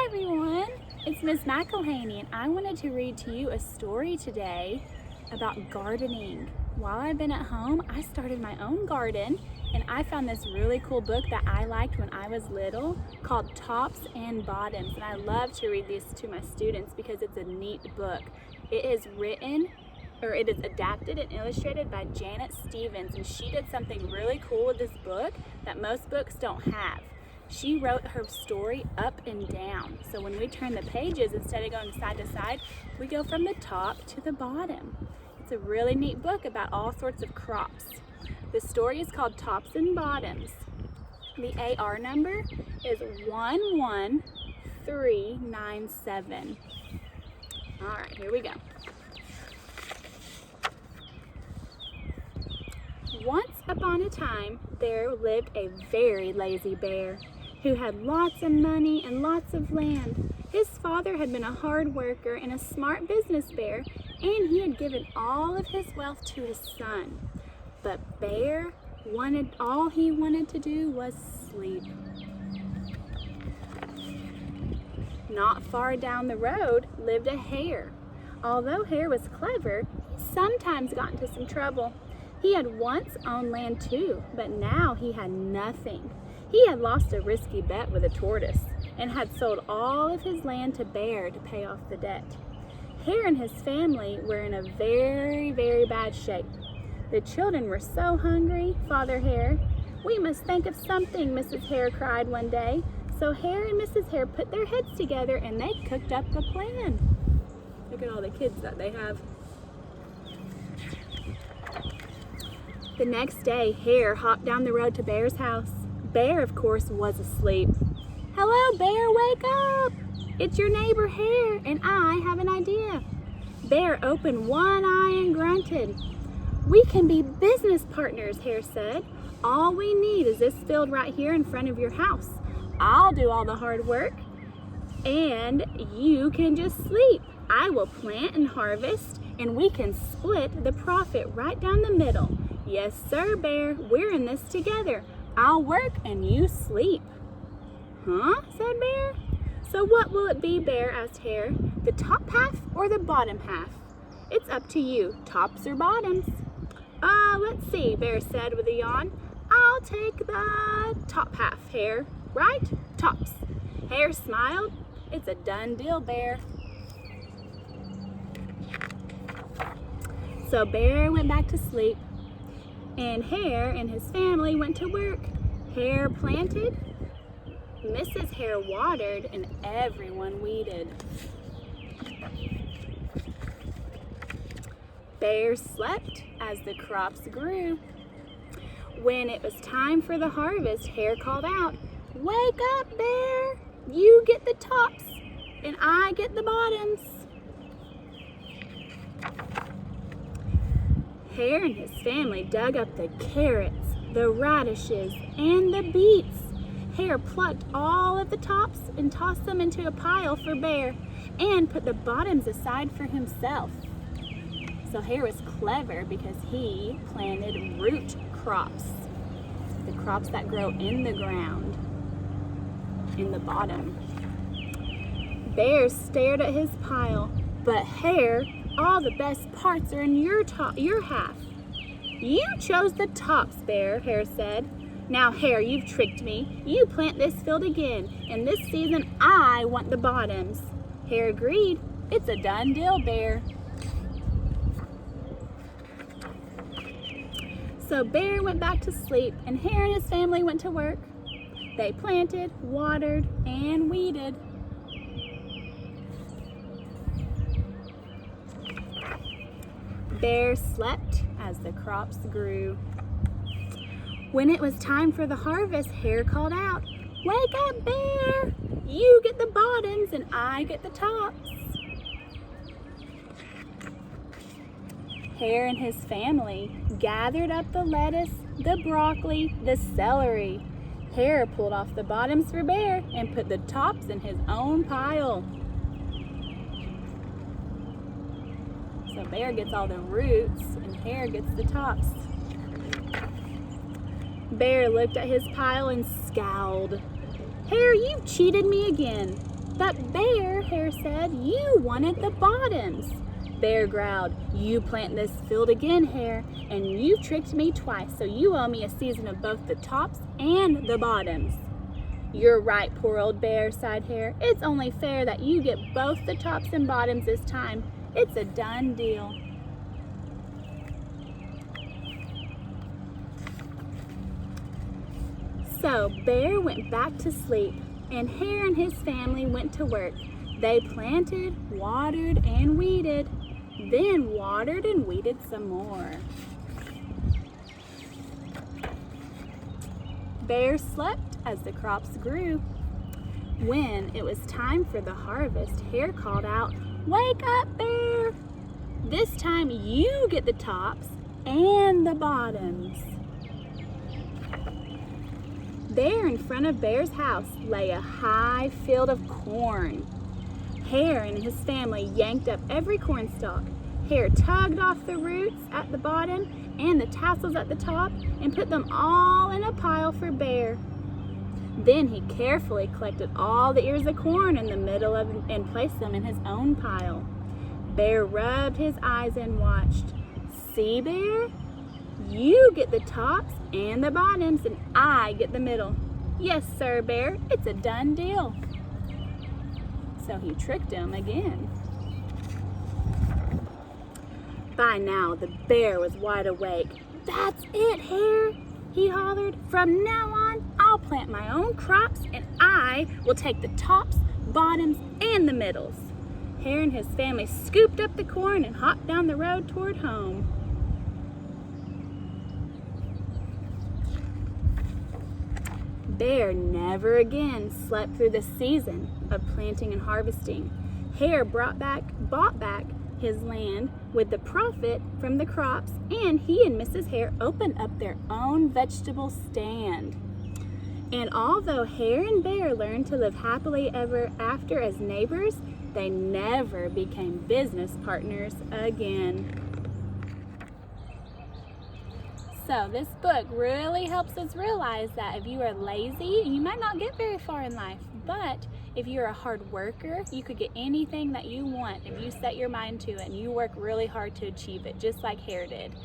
everyone, it's Miss McElheney, and I wanted to read to you a story today about gardening. While I've been at home, I started my own garden, and I found this really cool book that I liked when I was little called Tops and Bottoms, and I love to read these to my students because it's a neat book. It is adapted and illustrated by Janet Stevens, and she did something really cool with this book that most books don't have. She wrote her story up and down. So when we turn the pages, instead of going side to side, we go from the top to the bottom. It's a really neat book about all sorts of crops. The story is called Tops and Bottoms. The AR number is 11397. All right, here we go. Once upon a time, there lived a very lazy bear who had lots of money and lots of land. His father had been a hard worker and a smart business bear, and he had given all of his wealth to his son. But Bear all he wanted to do was sleep. Not far down the road lived a hare. Although Hare was clever, he sometimes got into some trouble. He had once owned land too, but now he had nothing. He had lost a risky bet with a tortoise and had sold all of his land to Bear to pay off the debt. Hare and his family were in a very, very bad shape. The children were so hungry, Father Hare. "We must think of something," Mrs. Hare cried one day. So Hare and Mrs. Hare put their heads together and they cooked up a plan. Look at all the kids that they have. The next day, Hare hopped down the road to Bear's house. Bear, of course, was asleep. "Hello, Bear, wake up! It's your neighbor Hare, and I have an idea." Bear opened one eye and grunted. "We can be business partners," Hare said. "All we need is this field right here in front of your house. I'll do all the hard work, and you can just sleep. I will plant and harvest, and we can split the profit right down the middle. Yes, sir, Bear, we're in this together. I'll work and you sleep." "Huh?" said Bear. "So what will it be, Bear?" asked Hare. "The top half or the bottom half? It's up to you, tops or bottoms." Let's see," Bear said with a yawn. "I'll take the top half, Hare. Right? Tops." Hare smiled. "It's a done deal, Bear." So Bear went back to sleep, and Hare and his family went to work. Hare planted, Mrs. Hare watered, and everyone weeded. Bear slept as the crops grew. When it was time for the harvest, Hare called out, "Wake up, Bear! You get the tops, and I get the bottoms." Hare and his family dug up the carrots, the radishes, and the beets. Hare plucked all of the tops and tossed them into a pile for Bear and put the bottoms aside for himself. So Hare was clever because he planted root crops, the crops that grow in the ground, in the bottom. Bear stared at his pile, but Hare, all the best parts are in your half. "You chose the tops, Bear," Hare said. "Now, Hare, you've tricked me. You plant this field again, and this season I want the bottoms." Hare agreed. "It's a done deal, Bear." So Bear went back to sleep, and Hare and his family went to work. They planted, watered, and weeded. Bear slept as the crops grew. When it was time for the harvest, Hare called out, "Wake up, Bear! You get the bottoms and I get the tops." Hare and his family gathered up the lettuce, the broccoli, the celery. Hare pulled off the bottoms for Bear and put the tops in his own pile. So Bear gets all the roots and Hare gets the tops. Bear looked at his pile and scowled. "Hare, you've cheated me again." But Bear, Hare said, you wanted the bottoms. Bear growled, you plant this field again, Hare, and you tricked me twice, so you owe me a season of both the tops and the bottoms. You're right, poor old Bear, sighed Hare. It's only fair that you get both the tops and bottoms this time. It's a done deal. So Bear went back to sleep, and Hare and his family went to work. They planted, watered, and weeded, then watered and weeded some more. Bear slept as the crops grew. When it was time for the harvest, Hare called out, "Wake up, Bear! This time you get the tops and the bottoms." There in front of Bear's house lay a high field of corn. Hare and his family yanked up every corn stalk. Hare tugged off the roots at the bottom and the tassels at the top and put them all in a pile for Bear. Then he carefully collected all the ears of corn in the middle and placed them in his own pile. Bear rubbed his eyes and watched. See, Bear? You get the tops and the bottoms, and I get the middle. Yes, sir, Bear, it's a done deal. So he tricked him again. By now, the Bear was wide awake. That's it, Hare, he hollered. From now on, I'll plant my own crops, and I will take the tops, bottoms, and the middles. Hare and his family scooped up the corn and hopped down the road toward home. Bear never again slept through the season of planting and harvesting. Hare bought back his land with the profit from the crops, and he and Mrs. Hare opened up their own vegetable stand. And although Hare and Bear learned to live happily ever after as neighbors, they never became business partners again. So this book really helps us realize that if you are lazy, you might not get very far in life. But if you're a hard worker, you could get anything that you want if you set your mind to it and you work really hard to achieve it, just like Hare did.